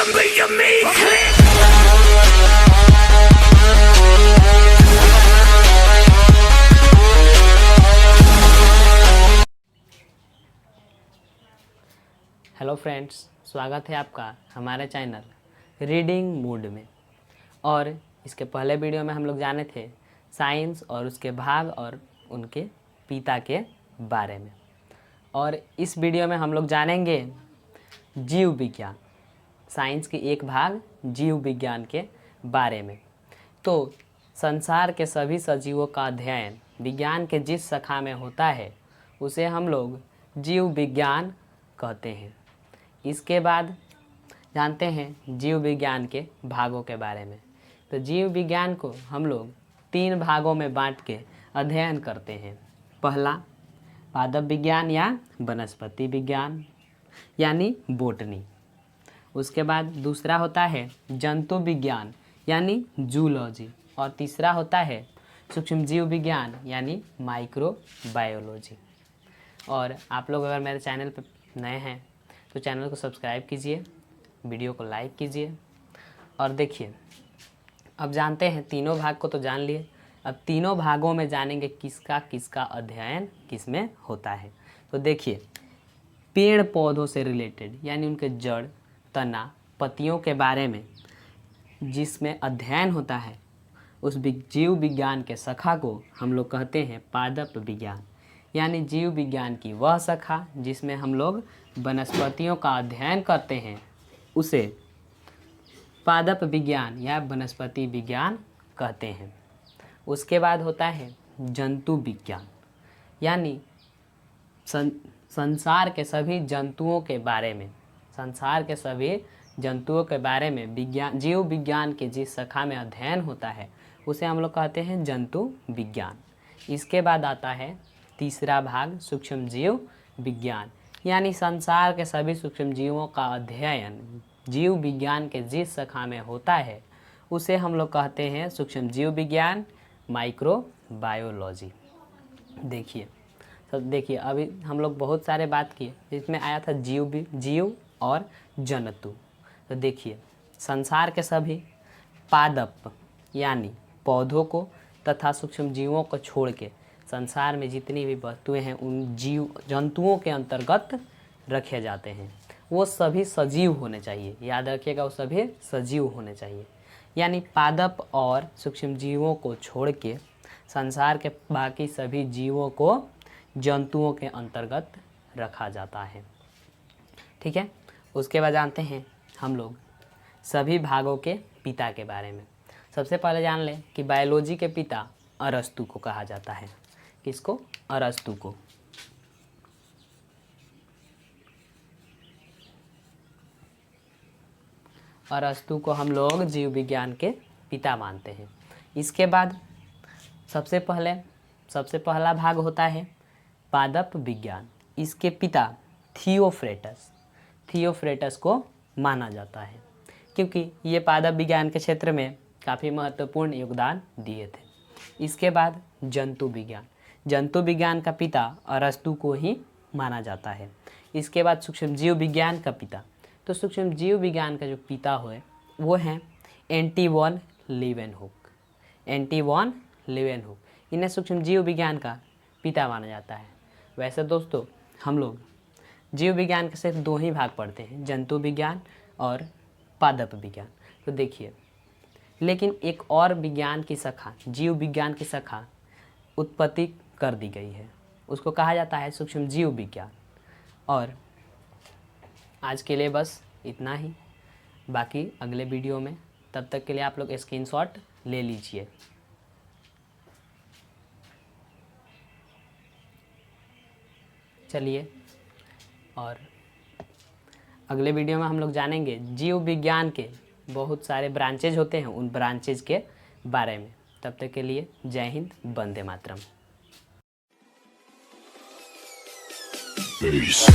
Remember you made click. Hello friends, स्वागत है आपका हमारे चैनल रीडिंग मूड में। और इसके पहले वीडियो में हम लोग जाने थे साइंस और उसके भाग और उनके पिता के बारे में। और इस वीडियो में हम लोग जानेंगे जीव विज्ञान, साइंस की एक भाग जीव विज्ञान के बारे में। तो संसार के सभी सजीवों का अध्ययन विज्ञान के जिस शाखा में होता है उसे हम लोग जीव विज्ञान कहते हैं। इसके बाद जानते हैं जीव विज्ञान के भागों के बारे में। तो जीव विज्ञान को हम लोग 3 भागों में बांट के अध्ययन करते हैं। पहला पादप विज्ञान या वनस्पति विज्ञान यानी बोटनी। उसके बाद दूसरा होता है जंतु विज्ञान यानी जूलॉजी। और तीसरा होता है सूक्ष्म जीव विज्ञान यानी माइक्रोबायोलॉजी। और आप लोग अगर मेरे चैनल पर नए हैं तो चैनल को सब्सक्राइब कीजिए, वीडियो को लाइक कीजिए। और देखिए, अब जानते हैं तीनों भाग को तो जान लिए, अब तीनों भागों में जानेंगे किसका किसका अध्ययन किस में होता है। तो देखिए, पेड़ पौधों से रिलेटेड यानी उनके जड़, तना, पत्तियों के बारे में जिसमें अध्ययन होता है उस जीव विज्ञान के शाखा को हम लोग कहते हैं पादप विज्ञान। यानी जीव विज्ञान की वह शाखा जिसमें हम लोग वनस्पतियों का अध्ययन करते हैं उसे पादप विज्ञान या वनस्पति विज्ञान कहते हैं। उसके बाद होता है जंतु विज्ञान, यानी संसार के सभी जंतुओं के बारे में, संसार के सभी जंतुओं के बारे में विज्ञान जीव विज्ञान के जिस शाखा में अध्ययन होता है उसे हम लोग कहते हैं जंतु विज्ञान। इसके बाद आता है तीसरा भाग सूक्ष्म जीव विज्ञान, यानी संसार के सभी सूक्ष्म जीवों का अध्ययन जीव विज्ञान के जिस शाखा में होता है उसे हम लोग कहते हैं सूक्ष्म जीव विज्ञान, माइक्रोबायोलॉजी। देखिए अभी हम लोग बहुत सारे बात किए जिसमें आया था जीव और जंतु। तो देखिए, संसार के सभी पादप यानी पौधों को तथा सूक्ष्म जीवों को छोड़ के संसार में जितनी भी वस्तुएं हैं उन जंतुओं के अंतर्गत रखे जाते हैं। वो सभी सजीव होने चाहिए, याद रखिएगा, वो सभी सजीव होने चाहिए। यानी पादप और सूक्ष्म जीवों को छोड़ के संसार के बाकी सभी जीवों को जंतुओं के अंतर्गत रखा जाता है। ठीक है। उसके बाद जानते हैं हम लोग सभी भागों के पिता के बारे में। सबसे पहले जान लें कि बायोलॉजी के पिता अरस्तु को कहा जाता है। किसको? अरस्तु को। अरस्तु को हम लोग जीव विज्ञान के पिता मानते हैं। इसके बाद सबसे पहला भाग होता है पादप विज्ञान। इसके पिता थियोफ्रेटस को माना जाता है क्योंकि ये पादप विज्ञान के क्षेत्र में काफ़ी महत्वपूर्ण योगदान दिए थे। इसके बाद जंतु विज्ञान का पिता अरस्तु को ही माना जाता है। इसके बाद सूक्ष्म जीव विज्ञान का पिता, तो सूक्ष्म जीव विज्ञान का जो पिता हुए वो हैं एंटोइन लीवेनहुक। इन्हें सूक्ष्म जीव विज्ञान का पिता माना जाता है। वैसे दोस्तों, हम लोग जीव विज्ञान के सिर्फ 2 ही भाग पढ़ते हैं, जंतु विज्ञान और पादप विज्ञान। तो देखिए, लेकिन एक और विज्ञान की शाखा, जीव विज्ञान की शाखा उत्पत्ति कर दी गई है, उसको कहा जाता है सूक्ष्म जीव विज्ञान। और आज के लिए बस इतना ही, बाकी अगले वीडियो में। तब तक के लिए आप लोग स्क्रीनशॉट ले लीजिए। चलिए, और अगले वीडियो में हम लोग जानेंगे जीव विज्ञान के बहुत सारे ब्रांचेज होते हैं, उन ब्रांचेज के बारे में। तब तक के लिए जय हिंद, वंदे मातरम। Peace.